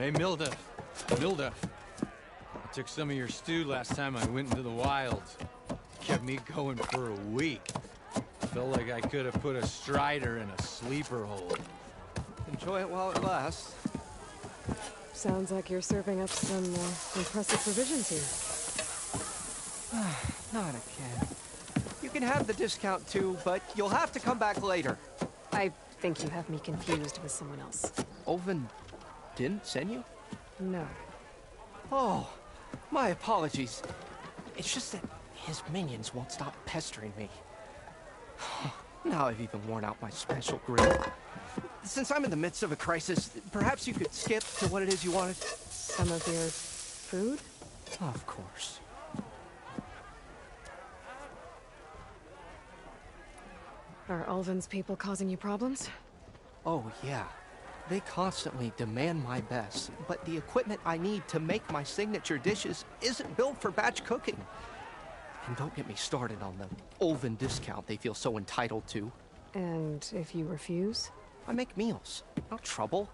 Hey, Milda. Milda. I took some of your stew last time I went into the wilds. Kept me going for a week. Felt like I could have put a strider in a sleeper hole. Enjoy it while it lasts. Sounds like you're serving up some impressive provisions here. Not again. You can have the discount too, but you'll have to come back later. I think you have me confused with someone else. Oven didn't send you? No. Oh, my apologies. It's just that his minions won't stop pestering me. Now I've even worn out my special grill. Since I'm in the midst of a crisis, perhaps you could skip to what it is you wanted? Some of your food? Of course. Are Ulvin's people causing you problems? Oh, yeah. They constantly demand my best, but the equipment I need to make my signature dishes isn't built for batch cooking. And don't get me started on the Ulvin discount they feel so entitled to. And if you refuse? I make meals, no trouble.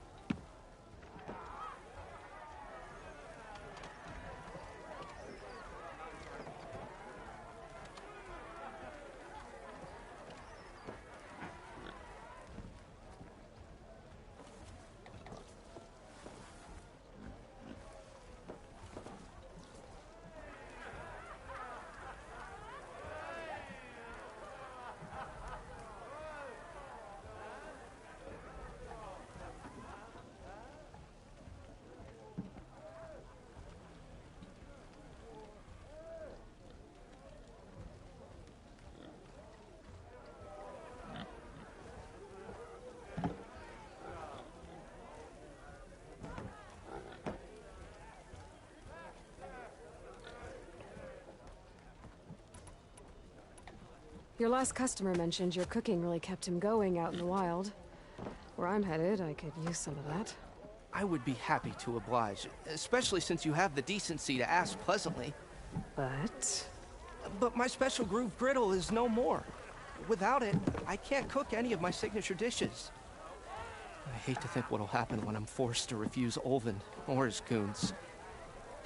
Your last customer mentioned your cooking really kept him going out in the wild. Where I'm headed, I could use some of that. I would be happy to oblige, especially since you have the decency to ask pleasantly. But my special groove griddle is no more. Without it, I can't cook any of my signature dishes. I hate to think what'll happen when I'm forced to refuse Ulvin or his goons.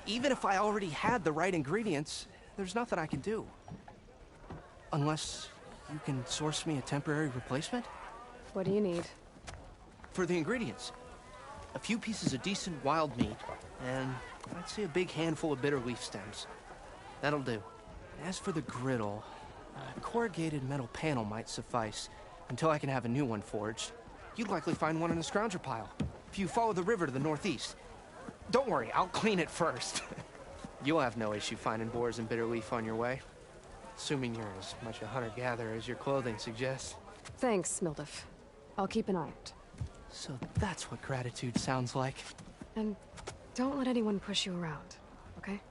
Even if I already had the right ingredients, there's nothing I can do. Unless you can source me a temporary replacement? What do you need? For the ingredients, a few pieces of decent wild meat, and I'd say a big handful of bitter leaf stems. That'll do. As for the griddle, a corrugated metal panel might suffice until I can have a new one forged. You'd likely find one in a scrounger pile, if you follow the river to the northeast. Don't worry, I'll clean it first. You'll have no issue finding boars and bitter leaf on your way. Assuming you're as much a hunter-gatherer as your clothing suggests. Thanks, Mildif. I'll keep an eye out. So that's what gratitude sounds like. And don't let anyone push you around, okay?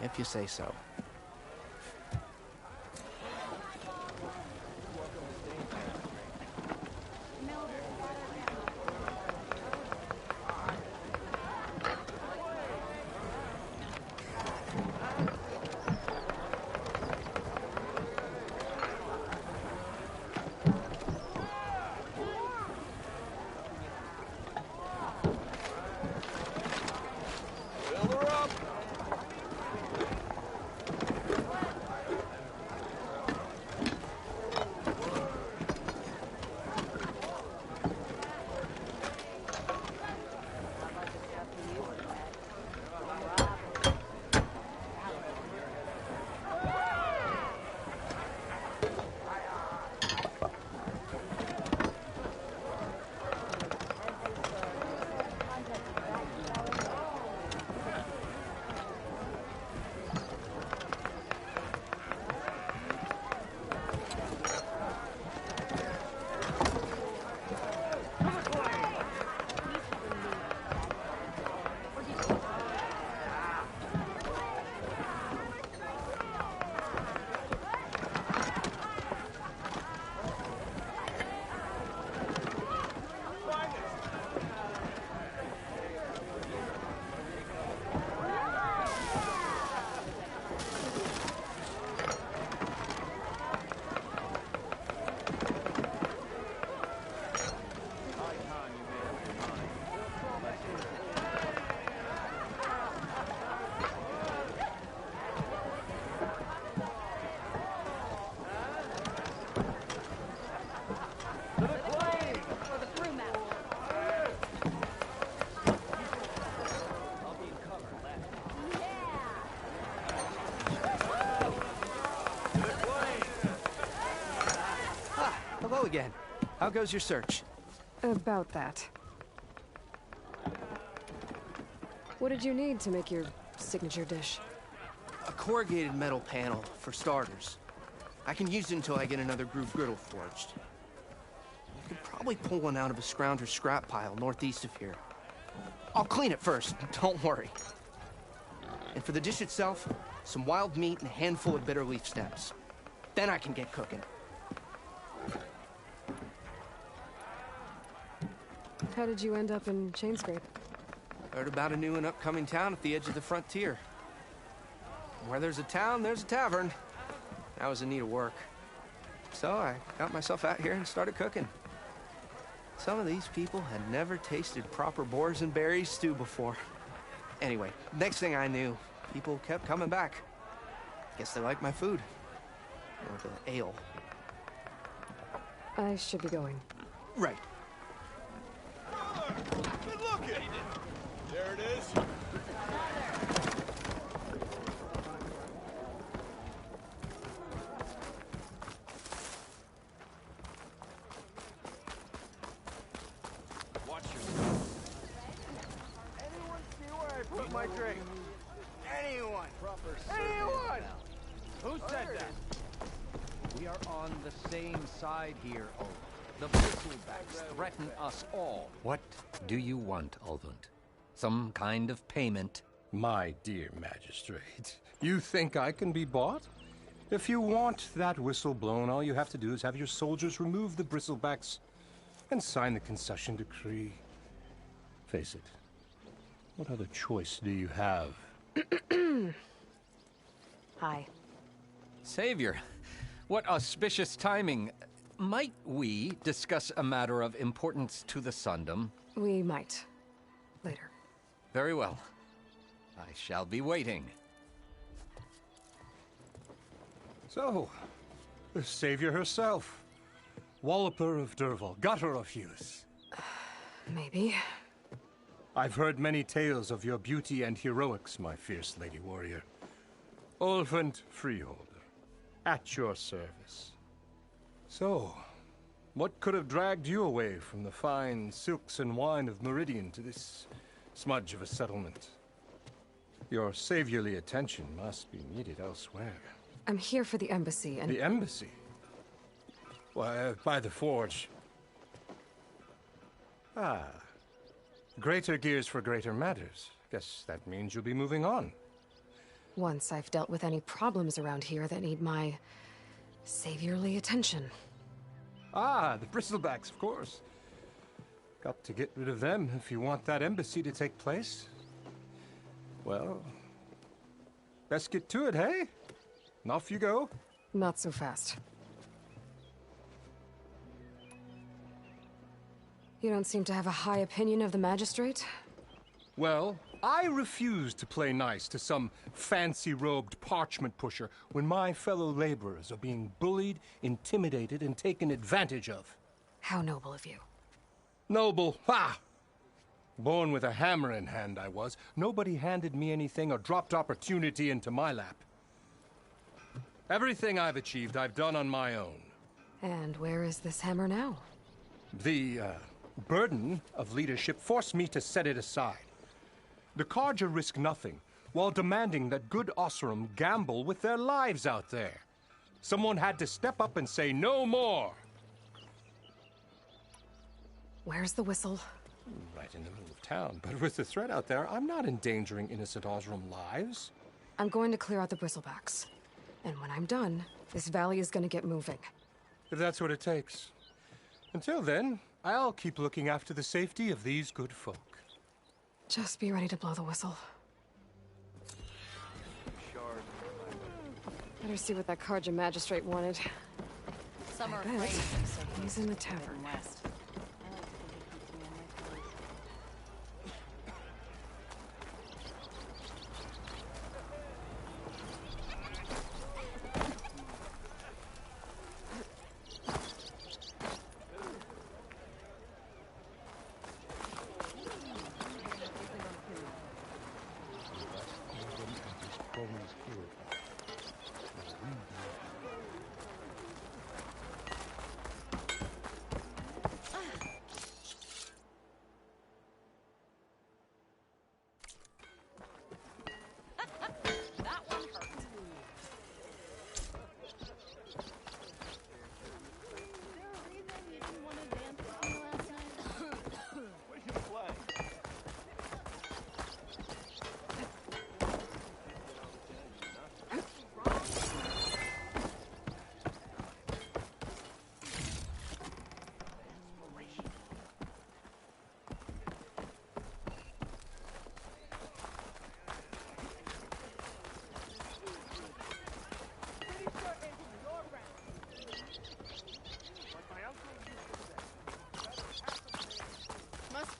If you say so. How goes your search? About that. What did you need to make your signature dish? A corrugated metal panel, for starters. I can use it until I get another groove griddle forged. You could probably pull one out of a scrounger scrap pile northeast of here. I'll clean it first, don't worry. And for the dish itself, some wild meat and a handful of bitter leaf stems. Then I can get cooking. How did you end up in Chainscrape? Heard about a new and upcoming town at the edge of the frontier. Where there's a town, there's a tavern. I was in need of work. So I got myself out here and started cooking. Some of these people had never tasted proper boars and berries stew before. Anyway, next thing I knew, people kept coming back. Guess they liked my food. Or the ale. I should be going. Right. Good looking! There it is. Watch yourself. Anyone see where I put my drink? Anyone? Anyone? Who said that? We are on the same side here, Ulvund. The bristlebacks threaten us all. What do you want, Ulvund? Some kind of payment? My dear magistrate, you think I can be bought? If you want that whistle blown, all you have to do is have your soldiers remove the bristlebacks and sign the concession decree. Face it, what other choice do you have? Hi. Savior, what auspicious timing. Might we discuss a matter of importance to the Sundom? We might. Later. Very well. I shall be waiting. So, the savior herself. Walloper of Derval, gutter of youth. Maybe. I've heard many tales of your beauty and heroics, my fierce lady warrior. Ulvund Freeholder, at your service. So, what could have dragged you away from the fine silks and wine of Meridian to this smudge of a settlement? Your saviorly attention must be needed elsewhere. I'm here for the embassy and... The embassy? Why, by the forge. Ah. Greater gears for greater matters. Guess that means you'll be moving on. Once I've dealt with any problems around here that need my saviorly attention. Ah, the bristlebacks, of course. Got to get rid of them if you want that embassy to take place. Well, best get to it, hey? And off you go. Not so fast. You don't seem to have a high opinion of the magistrate? Well, I refuse to play nice to some fancy-robed parchment pusher when my fellow laborers are being bullied, intimidated, and taken advantage of. How noble of you. Noble, ha! Born with a hammer in hand, I was. Nobody handed me anything or dropped opportunity into my lap. Everything I've achieved, I've done on my own. And where is this hammer now? The, burden of leadership forced me to set it aside. The Carja risk nothing, while demanding that good Osseram gamble with their lives out there. Someone had to step up and say no more. Where's the whistle? Right in the middle of town, but with the threat out there, I'm not endangering innocent Osseram lives. I'm going to clear out the bristlebacks. And when I'm done, this valley is going to get moving. If that's what it takes. Until then, I'll keep looking after the safety of these good folk. Just be ready to blow the whistle. Better see what that Carja magistrate wanted. Some are I bet afraid, so he's in the tavern. west.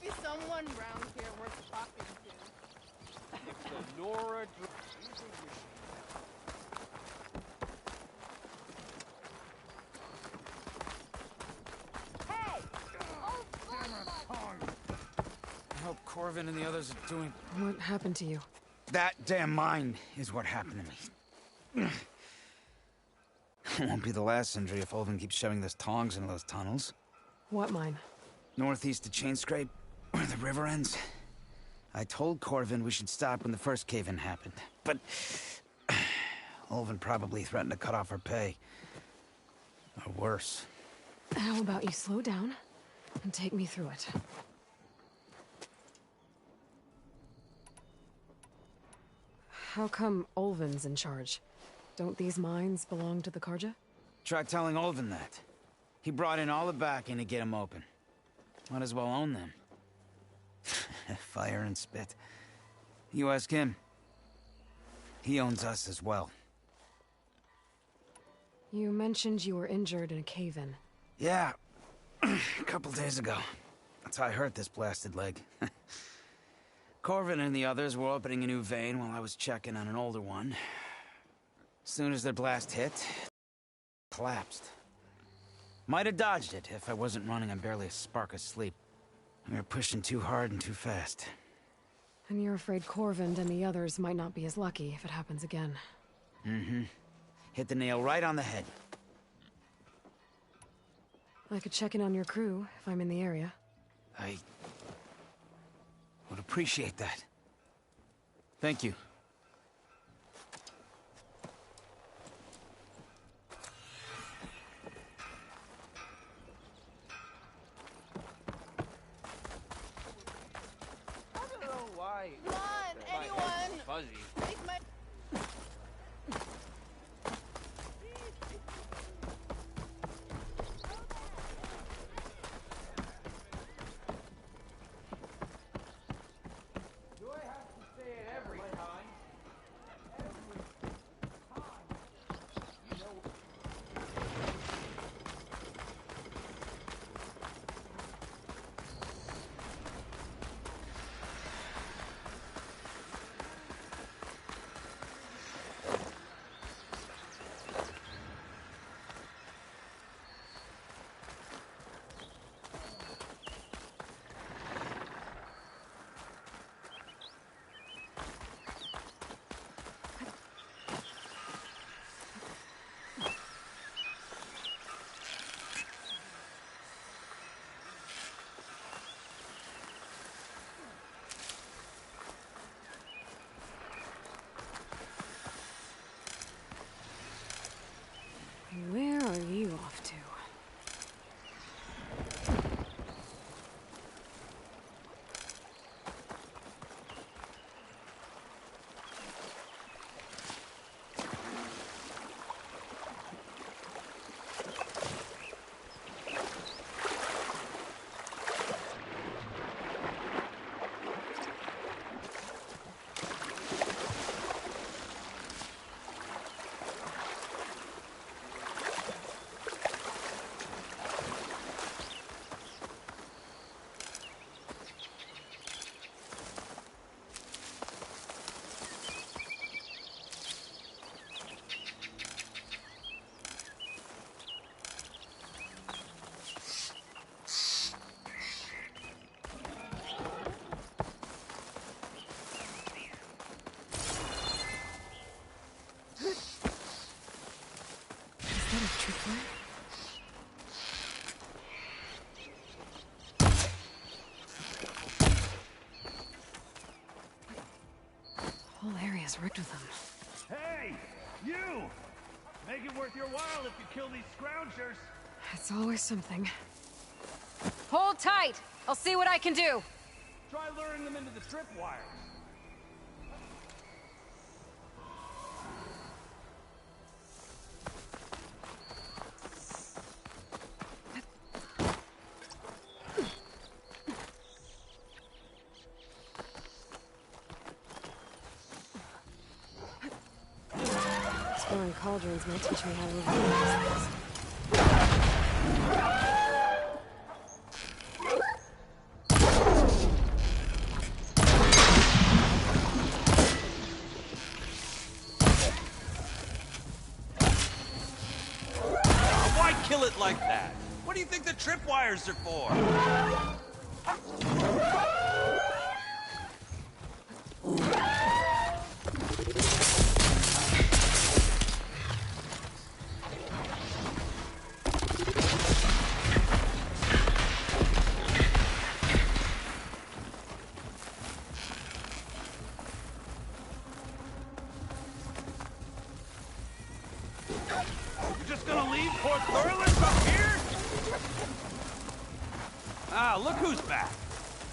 be someone round here worth talking to. It's a Nora. I hope Corvin and the others are doing... What happened to you? That damn mine is what happened to me. It won't be the last injury if Olvin keeps shoving those tongs into those tunnels. What mine? Northeast of Chainscrape, where the river ends. I told Corvin we should stop when the first cave-in happened, but... Olvin probably threatened to cut off our pay. Or worse. How about you slow down and take me through it? How come Olvin's in charge? Don't these mines belong to the Karja? Try telling Olvin that. He brought in all the backing to get them open. Might as well own them. Fire and spit. You ask him. He owns us as well. You mentioned you were injured in a cave-in. Yeah, a couple days ago. That's how I hurt this blasted leg. Corvin and the others were opening a new vein while I was checking on an older one. As soon as their blast hit, collapsed. Might have dodged it if I wasn't running on barely a spark of sleep. We were pushing too hard and too fast. And you're afraid Corvin and the others might not be as lucky if it happens again. Mm-hmm. Hit the nail right on the head. I could check in on your crew if I'm in the area. I would appreciate that. Thank you. I don't know why. Come on, anyone! Fuzzy. Take my... Do I have to say it every time? Every time. You know. Where are you off to? Is that a tripwire? The whole area's rigged with them. Hey! You! Make it worth your while if you kill these scroungers! It's always something. Hold tight! I'll see what I can do! Try luring them into the tripwires. Exploring cauldrons might teach me how to avoid these things. stuff like that? What do you think the tripwires are for? You're just gonna leave Port Thurles up here? Ah, look who's back.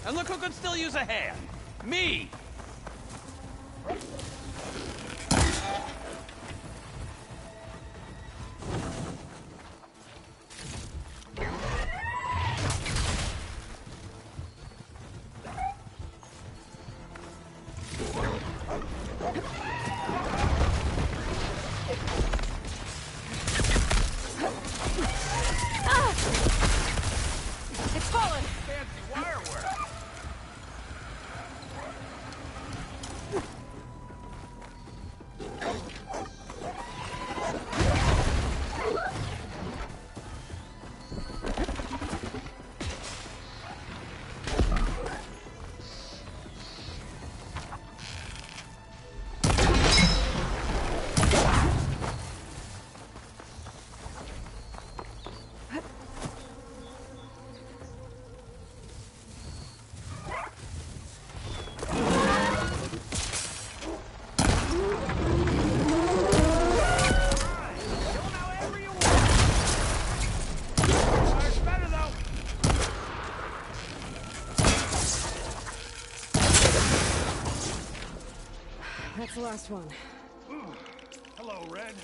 And look who could still use a hand. Me! It's fallen! Fancy wire work. That's the last one. Hello, Red.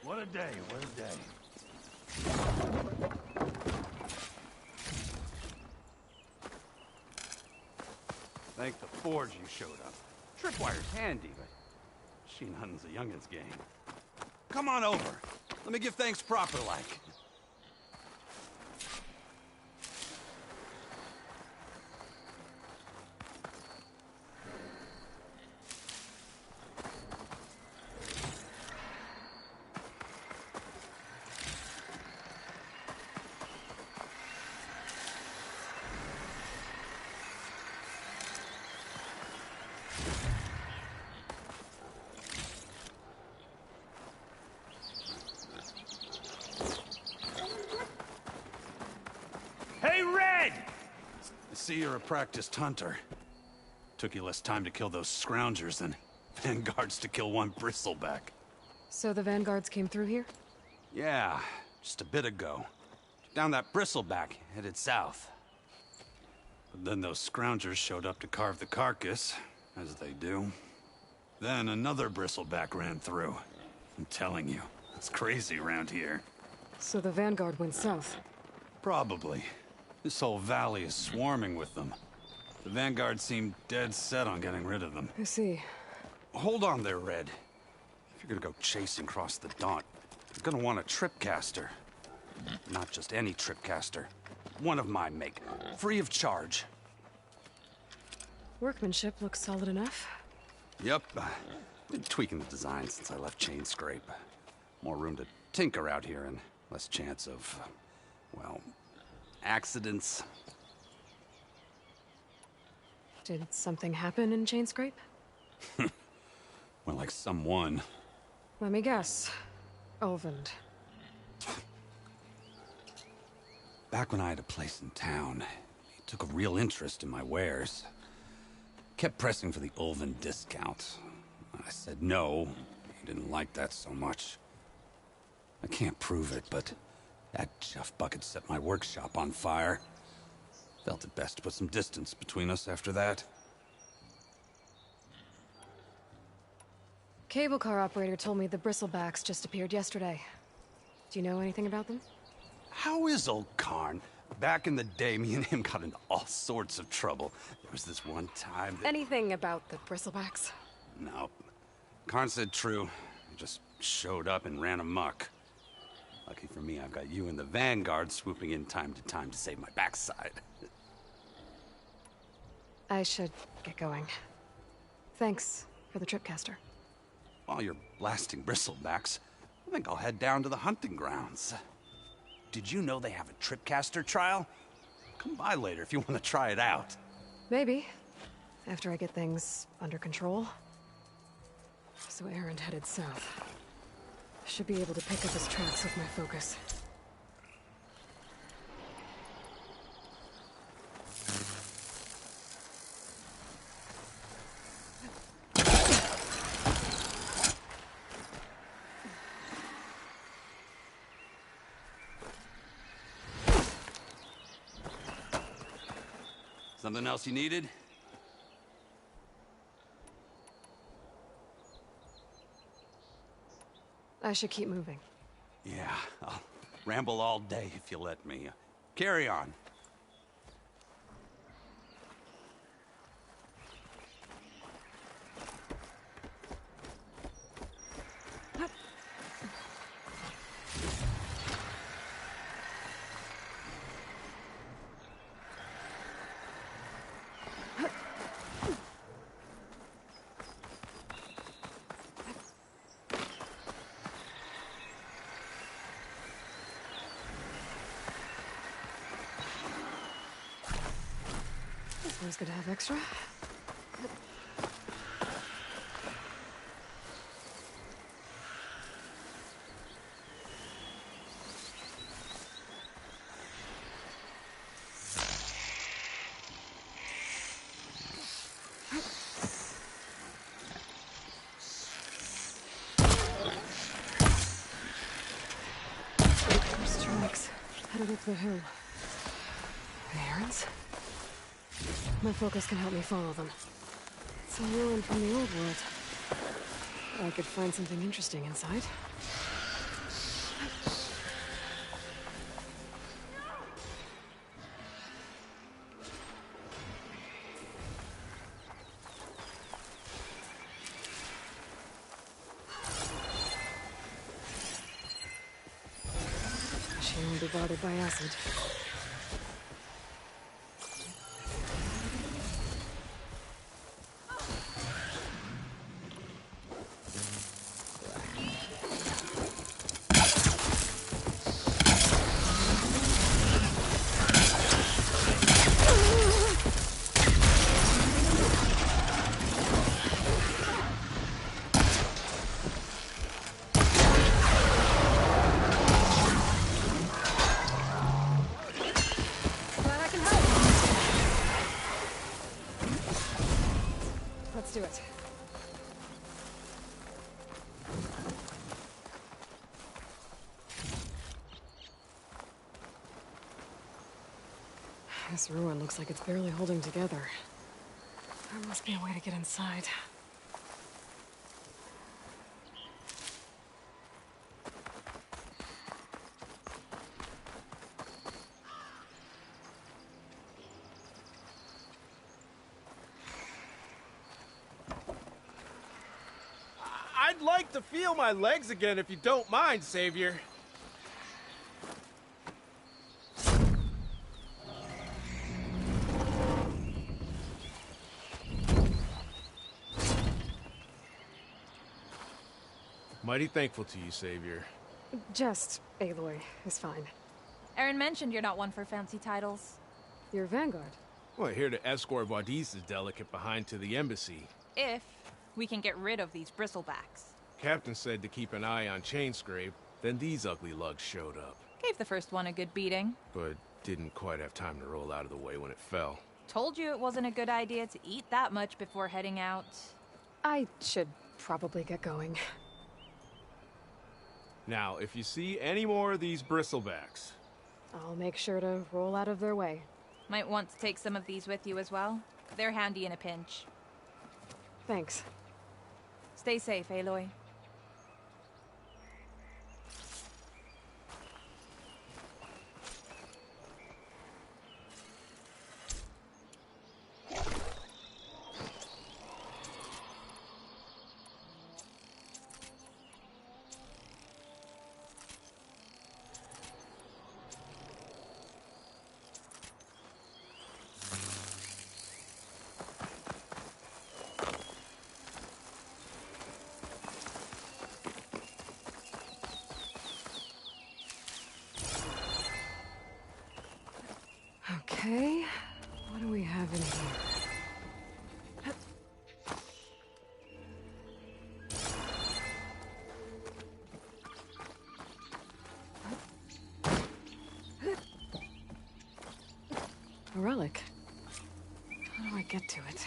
What a day, what a day. Thank the Forge you showed up. Tripwire's handy, but she nothing's a youngin's game. Come on over. Let me give thanks proper like. Hey, Red! I see you're a practiced hunter. Took you less time to kill those scroungers than vanguards to kill one bristleback. So the vanguards came through here? Yeah, just a bit ago. Down that bristleback, headed south. But then those scroungers showed up to carve the carcass, as they do. Then another bristleback ran through. I'm telling you, it's crazy around here. So the vanguard went south? Probably. This whole valley is swarming with them. The vanguard seemed dead set on getting rid of them. I see. Hold on there, Red. If you're gonna go chasing across the Daunt, you're gonna want a tripcaster. Not just any tripcaster. One of my make, free of charge. Workmanship looks solid enough. Yep. Been tweaking the design since I left Chain Scrape. More room to tinker out here and less chance of, well, accidents. Did something happen in Chain Scrape? Well, like someone. Let me guess. Ulvund. Back when I had a place in town, he took a real interest in my wares. Kept pressing for the Ulvund discount. I said no. He didn't like that so much. I can't prove it, but that chuff bucket set my workshop on fire. Felt it best to put some distance between us after that. Cable car operator told me the bristlebacks just appeared yesterday. Do you know anything about them? How is old Karn? Back in the day, me and him got into all sorts of trouble. There was this one time that... Anything about the bristlebacks? No. Karn said true. He just showed up and ran amok. Lucky for me, I've got you and the Vanguard swooping in time to save my backside. I should get going. Thanks for the tripcaster. While you're blasting bristlebacks, I think I'll head down to the hunting grounds. did you know they have a tripcaster trial? Come by later if you want to try it out. Maybe. After I get things under control. So Aaron headed south. Should be able to pick up his tracks with my focus. Something else you needed? I should keep moving. Yeah, I'll ramble all day if you let me. Carry on. This one's gonna have extra. There's tracks headed up the hill. The Aaron's? My focus can help me follow them. It's a ruin from the old world. I could find something interesting inside. She won't be bothered by acid. Let's do it. This ruin looks like it's barely holding together. There must be a way to get inside. I'd like to feel my legs again if you don't mind, Savior. Mighty thankful to you, Savior. Just Aloy is fine. Aaron mentioned you're not one for fancy titles. You're Vanguard. Well, here to escort Wadis's delicate behind to the embassy. If we can get rid of these bristlebacks. Captain said to keep an eye on Chainscrape, then these ugly lugs showed up. Gave the first one a good beating. But didn't quite have time to roll out of the way when it fell. Told you it wasn't a good idea to eat that much before heading out. I should probably get going. Now, if you see any more of these bristlebacks... I'll make sure to roll out of their way. Might want to take some of these with you as well. They're handy in a pinch. Thanks. Stay safe, Aloy. relic. How do I get to it?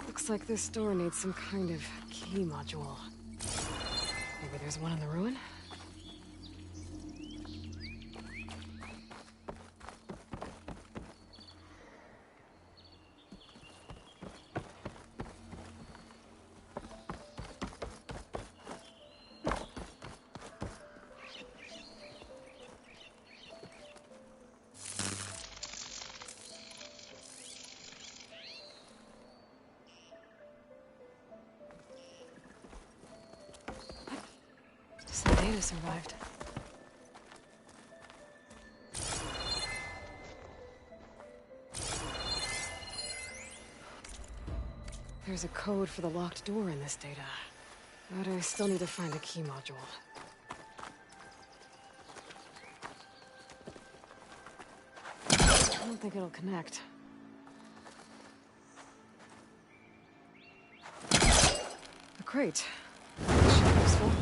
Looks like this door needs some kind of key module. Maybe there's one in the ruin? Some data survived. There's a code for the locked door in this data. But I still need to find a key module. I don't think it'll connect. A crate. That should be useful.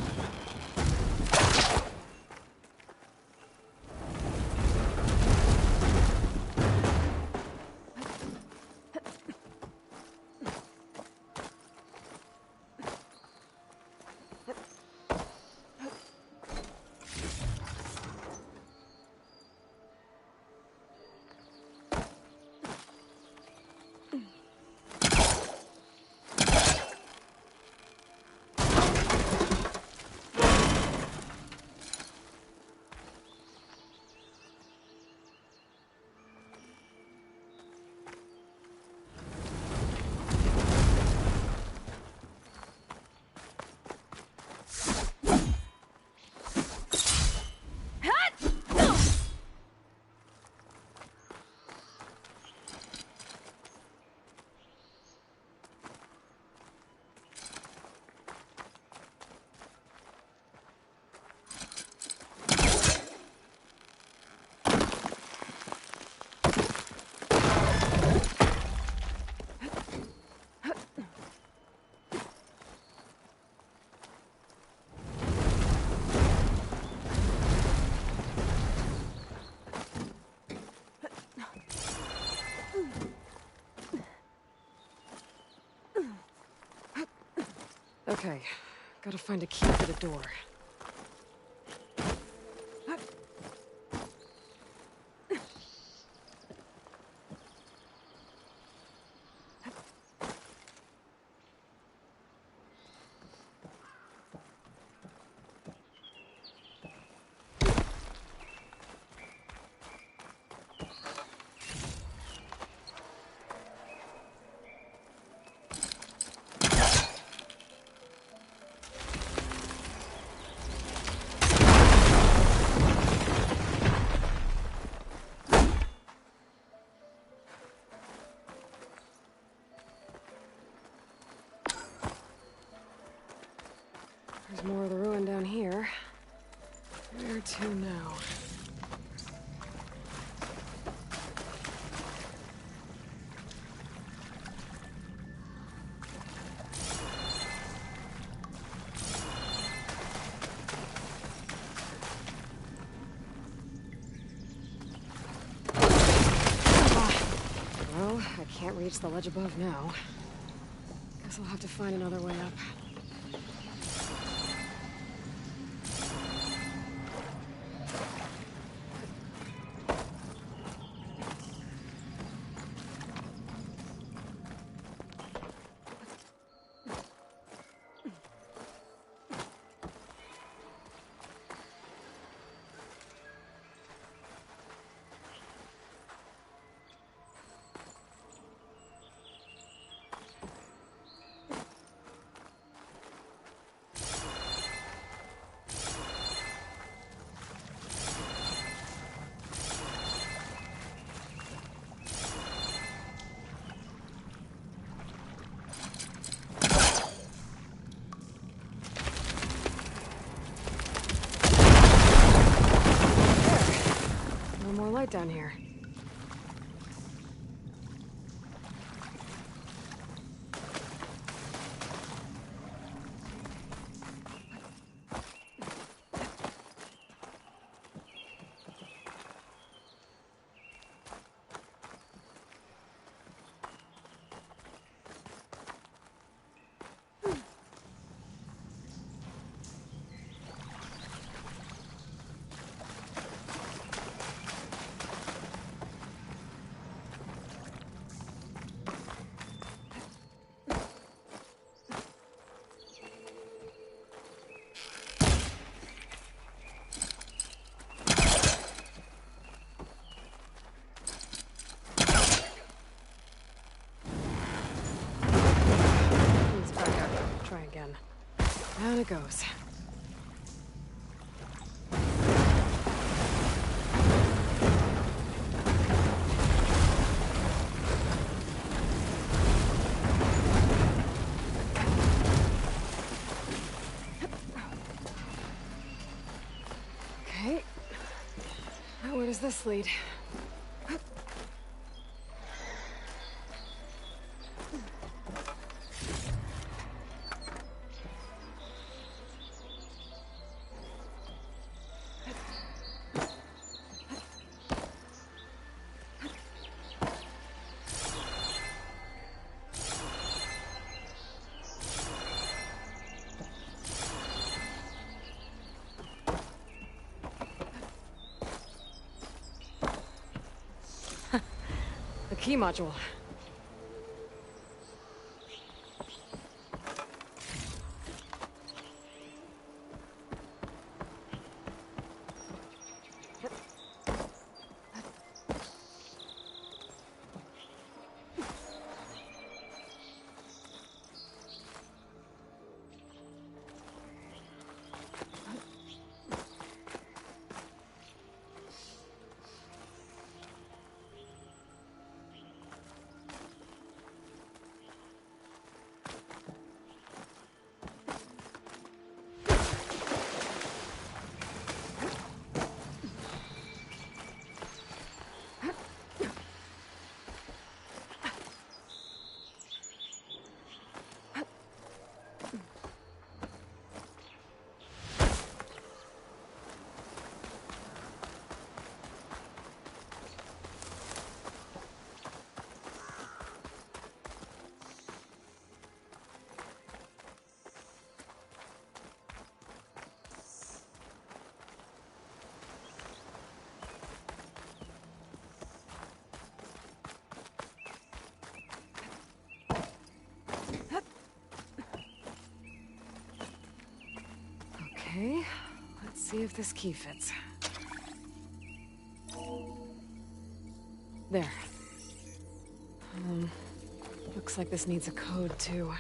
Okay, gotta find a key for the door. There's more of the ruin down here. Where to now? Well, I can't reach the ledge above now. Guess I'll have to find another way up. some more light down here. Down it goes. Okay. Now where does this lead? The key module. Okay, let's see if this key fits. There. Looks like this needs a code, too.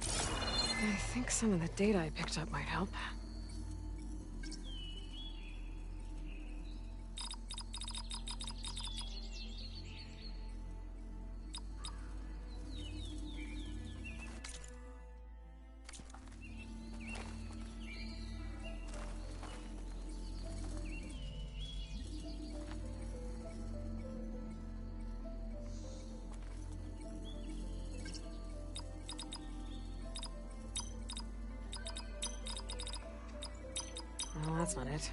I think some of the data I picked up might help. Well, that's not it.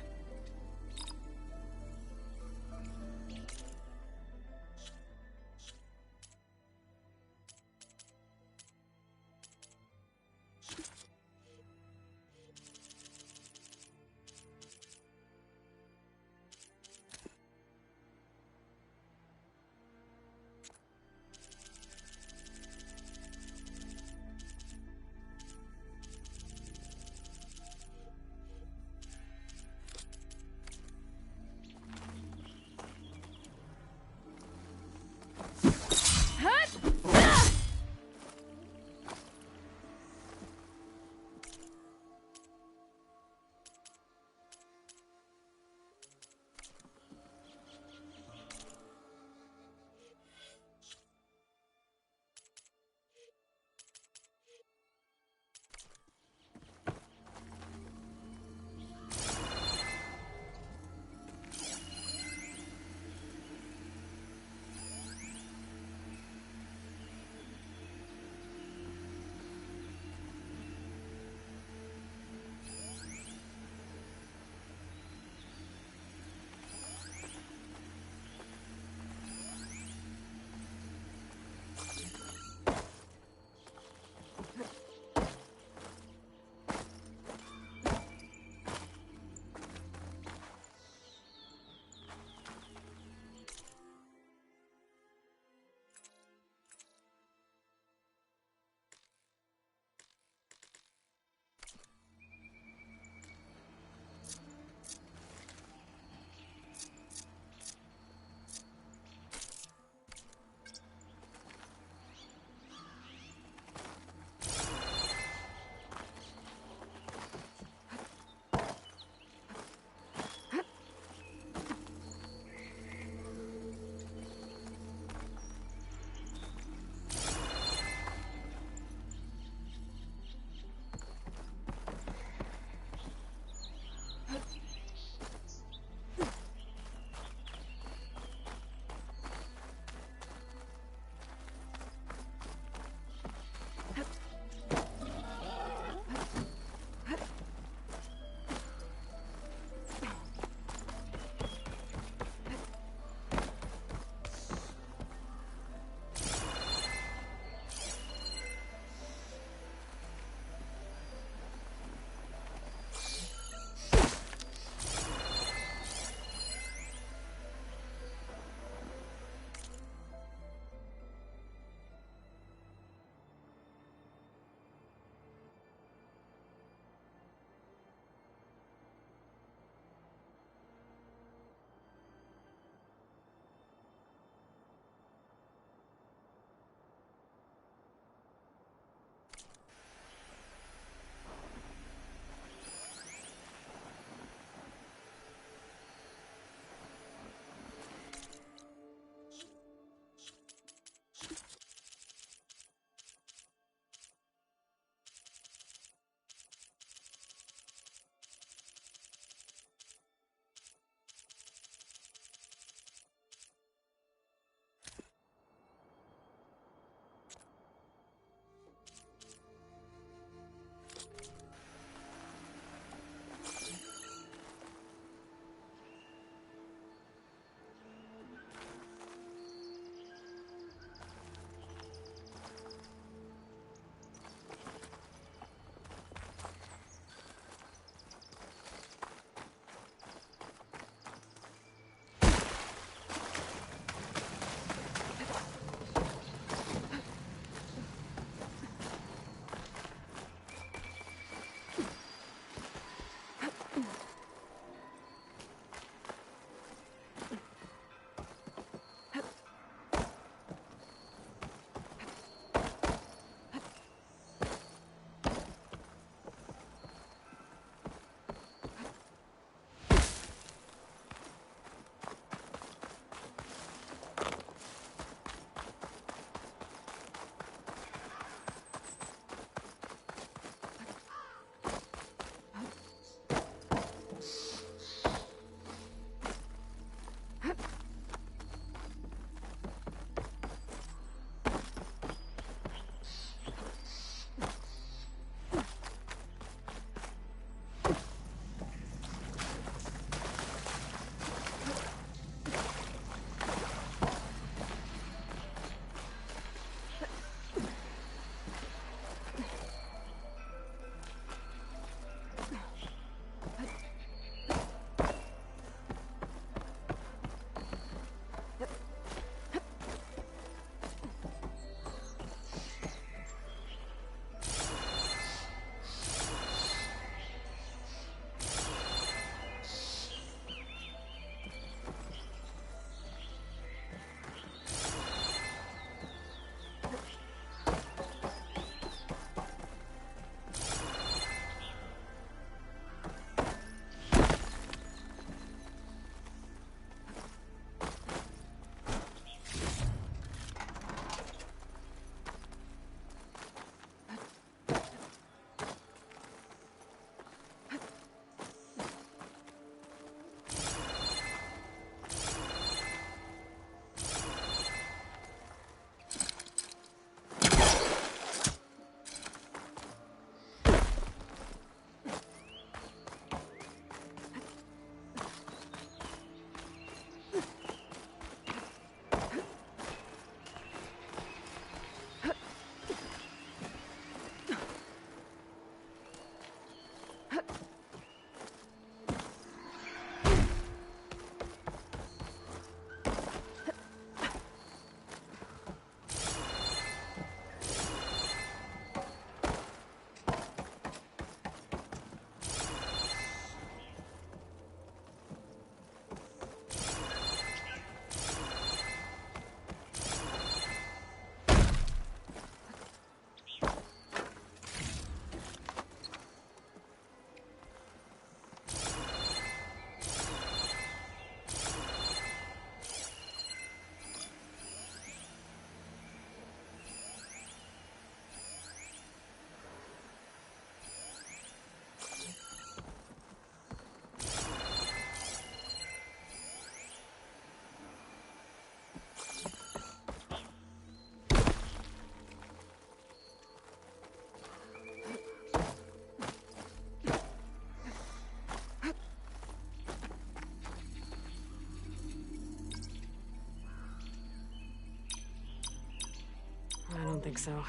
I don't think so.